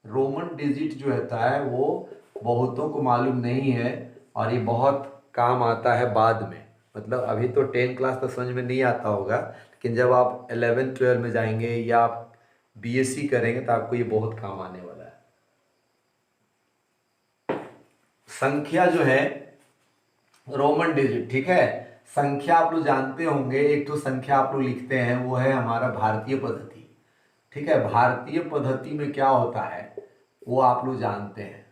Roman digit जो होता है वो बहुतों को मालूम नहीं है, और ये बहुत काम आता है बाद में। मतलब अभी तो 10 क्लास तो समझ में नहीं आता होगा, लेकिन जब आप 11 12 में जाएंगे या आप बीएससी करेंगे तो आपको ये बहुत काम आने वाला है। संख्या जो है रोमन डिजिट, ठीक है। संख्या आप लोग जानते होंगे, एक तो संख्या आप लोग लिखते हैं वो है हमारा भारतीय पद्धति, ठीक है। भारतीय पद्धति में क्या होता है वो आप लोग जानते हैं,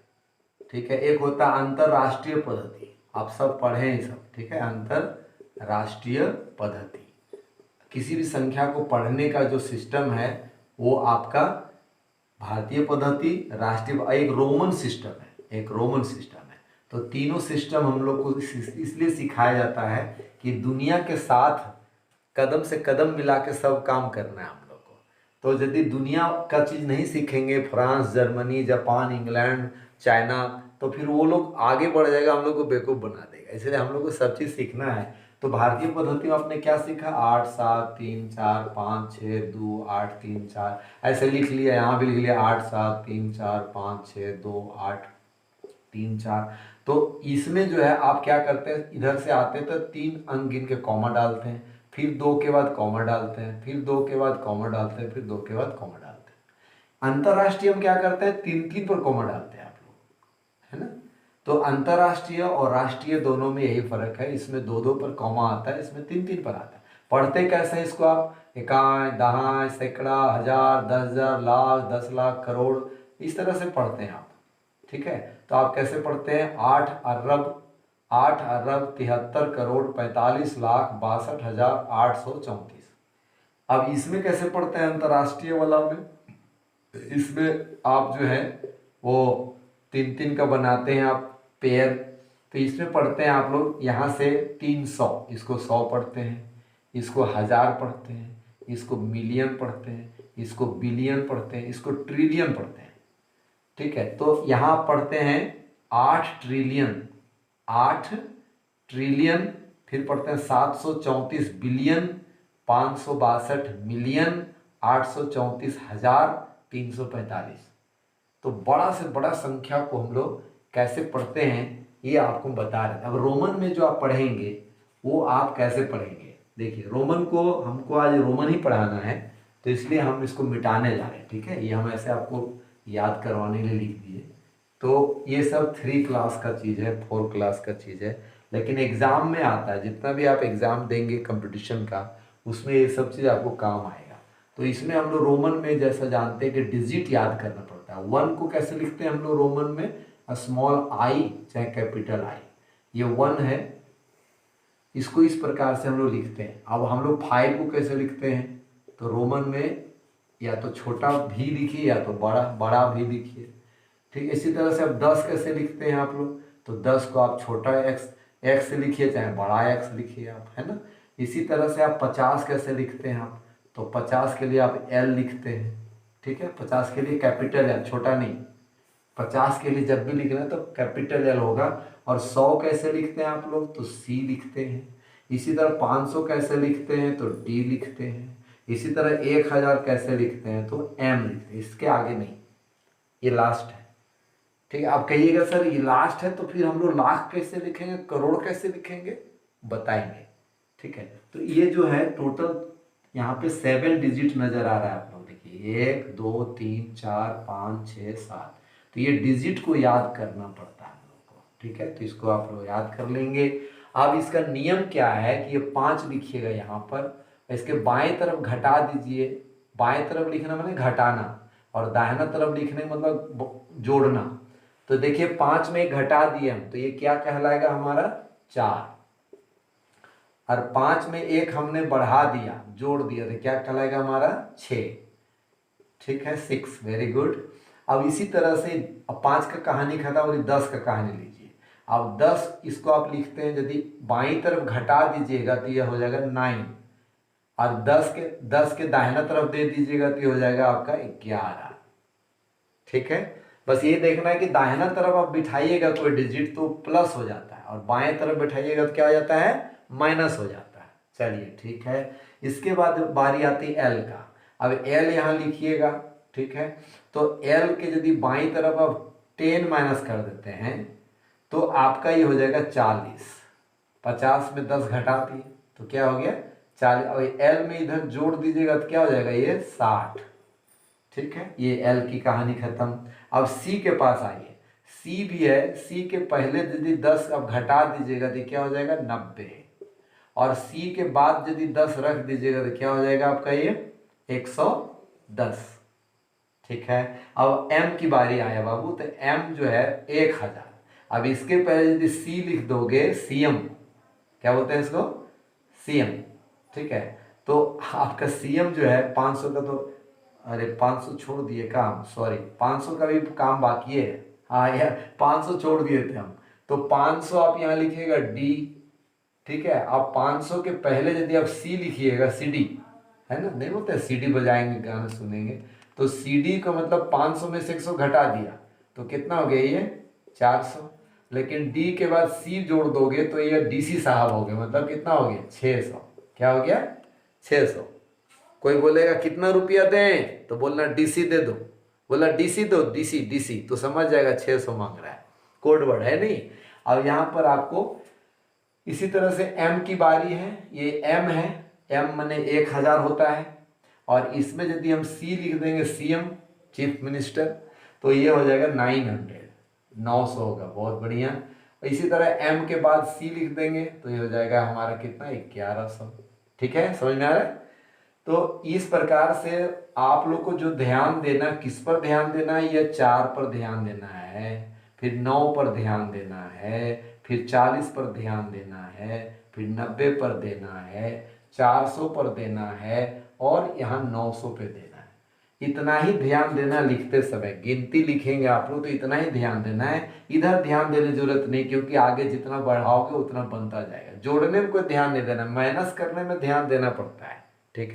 ठीक है। एक होता है अंतरराष्ट्रीय पद्धति, आप सब पढ़े हैं सब, ठीक है। अंतरराष्ट्रीय पद्धति, किसी भी संख्या को पढ़ने का जो सिस्टम है वो आपका भारतीय पद्धति, राष्ट्रीय, एक रोमन सिस्टम है, एक रोमन सिस्टम है। तो तीनों सिस्टम हम लोग को इसलिए सिखाया जाता है कि दुनिया के साथ कदम से कदम मिला के सब काम करना है हम लोग को। तो यदि दुनिया का चीज़ नहीं सीखेंगे, France, Germany, Japan, England, China, तो फिर वो लोग आगे बढ़ जाएगा, हम लोग को बेवकूफ़ बना देगा। इसलिए हम लोग को सब चीज़ सीखना है। तो भारतीय पद्धति में आपने क्या सीखा, 8 7 3 4 5 6 2 8 3 4, ऐसे लिख लिया, यहाँ भी लिख लिया 8 7 3 4 5 6 2 8 3 4। तो इसमें जो है आप क्या करते हैं, इधर से आते हैं तो 3 अंक गिन के कॉमा डालते हैं, फिर 2 के बाद कॉमा डालते हैं, फिर 2 के बाद कॉमा डालते हैं, फिर 2 के बाद कॉमा डालते हैं। अंतरराष्ट्रीय हम क्या करते हैं, 3 3 पर कॉमा डालते हैं आप लोग, है ना। तो अंतरराष्ट्रीय और राष्ट्रीय दोनों में यही फर्क है, इसमें 2 2 पर कॉमा आता है, इसमें 3 3 पर आता है। पढ़ते कैसे हैं इसको आप, इकाई, दहाई, सैकड़ा, हजार, 10,000, लाख, 10 लाख, करोड़, इस तरह से पढ़ते हैं आप, ठीक है। तो आप कैसे पढ़ते हैं, 8 अरब 73 करोड़ 45 लाख 62,834। अब इसमें कैसे पढ़ते हैं अंतर्राष्ट्रीय वाला में, इसमें आप जो है वो 3 3 का बनाते हैं आप पेयर। तो इसमें पढ़ते हैं आप लोग यहाँ से 300, इसको 100 पढ़ते हैं, इसको 1000 पढ़ते हैं, इसको मिलियन पढ़ते हैं, इसको बिलियन पढ़ते हैं, इसको ट्रिलियन पढ़ते हैं, ठीक है। तो यहाँ पढ़ते हैं 8 ट्रिलियन, 8 ट्रिलियन, फिर पढ़ते हैं 734 बिलियन, 562 मिलियन, 834,345। तो बड़ा से बड़ा संख्या को हम लोग कैसे पढ़ते हैं ये आपको बता रहे हैं। अब रोमन में जो आप पढ़ेंगे वो आप कैसे पढ़ेंगे, देखिए रोमन को हमको आज रोमन ही पढ़ाना है, तो इसलिए हम इसको मिटाने जा रहे हैं, ठीक है। ये हम ऐसे आपको याद करवाने के लिए लिख दिए। तो ये सब 3 क्लास का चीज़ है, 4 क्लास का चीज़ है, लेकिन एग्ज़ाम में आता है, जितना भी आप एग्ज़ाम देंगे कंपटीशन का उसमें ये सब चीज़ आपको काम आएगा। तो इसमें हम लोग रोमन में जैसा जानते हैं कि डिजिट याद करना पड़ता है। 1 को कैसे लिखते हैं हम लोग रोमन में, स्मॉल आई चाहे कैपिटल आई, ये 1 है, इसको इस प्रकार से हम लोग लिखते हैं। अब हम लोग 5 को कैसे लिखते हैं, तो रोमन में या तो छोटा भी लिखिए या तो बड़ा बड़ा भी लिखिए, ठीक। इसी तरह से अब 10 कैसे लिखते हैं आप लोग, तो 10 को आप छोटा एक्स से लिखिए चाहे बड़ा एक्स लिखिए आप, है ना। इसी तरह से आप 50 कैसे लिखते हैं आप, तो 50 के लिए आप एल लिखते हैं, ठीक है। 50 के लिए कैपिटल एल, छोटा नहीं। 50 के लिए जब भी लिखना है तो कैपिटल एल होगा। और 100 कैसे लिखते हैं आप लोग, तो सी लिखते हैं। इसी तरह 500 कैसे लिखते हैं, तो डी लिखते हैं। इसी तरह 1000 कैसे लिखते हैं, तो एम लिखते हैं, इसके आगे नहीं, ये लास्ट है, ठीक है। आप कहिएगा सर ये लास्ट है तो फिर हम लोग लाख कैसे लिखेंगे, करोड़ कैसे लिखेंगे, बताएंगे, ठीक है। तो ये जो है टोटल यहाँ पे 7 डिजिट नजर आ रहा है आप लोग देखिए, 1 2 3 4 5 6 7। तो ये डिजिट को याद करना पड़ता है हम लोग को, ठीक है। तो इसको आप लोग याद कर लेंगे। अब इसका नियम क्या है कि ये 5 लिखिएगा यहाँ पर, इसके बाएं तरफ घटा दीजिए। बाएं तरफ लिखना माने घटाना, और दाहिना तरफ लिखने मतलब जोड़ना। तो देखिए 5 में घटा दिए हम, तो ये क्या कहलाएगा हमारा 4, और 5 में 1 हमने बढ़ा दिया, जोड़ दिया, तो क्या कहलाएगा हमारा 6, ठीक है, 6, वेरी गुड। अब इसी तरह से अब 5 का कहानी खत्म और 10 का कहानी लीजिए। अब 10 इसको आप लिखते हैं, यदि बाईं तरफ घटा दीजिएगा तो यह हो जाएगा 9, और 10 के दाहिना तरफ दे दीजिएगा तो ये हो जाएगा आपका 11, ठीक है। बस ये देखना है कि दाहिना तरफ आप बिठाइएगा कोई डिजिट तो प्लस हो जाता है, और बाएं तरफ बिठाइएगा तो क्या हो जाता है, माइनस हो जाता है। चलिए ठीक है। इसके बाद बारी आती है एल का। अब एल यहाँ लिखिएगा, ठीक है। तो एल के यदि बाईं तरफ आप 10 माइनस कर देते हैं तो आपका ये हो जाएगा 40। 50 में 10 घटा दिए तो क्या हो गया 40। और एल में इधर जोड़ दीजिएगा तो क्या हो जाएगा ये 60। ठीक है, ये एल की कहानी खत्म। अब सी के पास आइए, सी भी है। सी के पहले यदि 10 अब घटा दीजिएगा तो क्या हो जाएगा 90। और सी के बाद यदि 10 रख दीजिएगा तो क्या हो जाएगा आपका ये 110। ठीक है, अब एम की बारी आया बाबू, तो एम जो है 1000। अब इसके पहले यदि सी लिख दोगे, सीएम, क्या बोलते हैं इसको, सीएम। ठीक है, तो आपका सीएम जो है 500 का, तो अरे 500 छोड़ दिए काम, सॉरी 500 का भी काम बाकी है। हाँ यार 500 छोड़ दिए थे हम, तो 500 आप यहाँ लिखिएगा डी। ठीक है, अब 500 के पहले यदि आप सी लिखिएगा, सी डी, है ना, नहीं बोलते सीडी बजाएंगे गाना सुनेंगे, तो सीडी का मतलब 500 में से 100 घटा दिया तो कितना हो गया ये 400। लेकिन डी के बाद सी जोड़ दोगे तो ये डीसी साहब हो गए, मतलब कितना हो गया 600। क्या हो गया 600। कोई बोलेगा कितना रुपया दें तो बोलना डीसी दे दो, बोला डीसी दो, डीसी डीसी, तो समझ जाएगा 600 मांग रहा है, कोड वर्ड है नहीं। अब यहाँ पर आपको इसी तरह से एम की बारी है, ये एम है, एम माने 1000 होता है। और इसमें यदि हम सी लिख देंगे, सीएम चीफ मिनिस्टर, तो ये हो जाएगा 900, 900 होगा, बहुत बढ़िया। इसी तरह एम के बाद सी लिख देंगे तो ये हो जाएगा हमारा कितना 1100। ठीक है, समझ में आ रहा है। तो इस प्रकार से आप लोग को जो ध्यान देना, किस पर ध्यान देना है, यह 4 पर ध्यान देना है, फिर 9 पर ध्यान देना है, फिर 40 पर ध्यान देना है, फिर 90 पर देना है, 400 पर देना है, और यहाँ 900 पे देना है। इतना ही ध्यान देना लिखते समय, गिनती लिखेंगे आप लोग तो इतना ही ध्यान देना है। इधर ध्यान देने की जरूरत नहीं, क्योंकि आगे जितना बढ़ाओगे उतना बनता जाएगा। जोड़ने में कोई ध्यान नहीं देना, माइनस करने में ध्यान देना पड़ता है।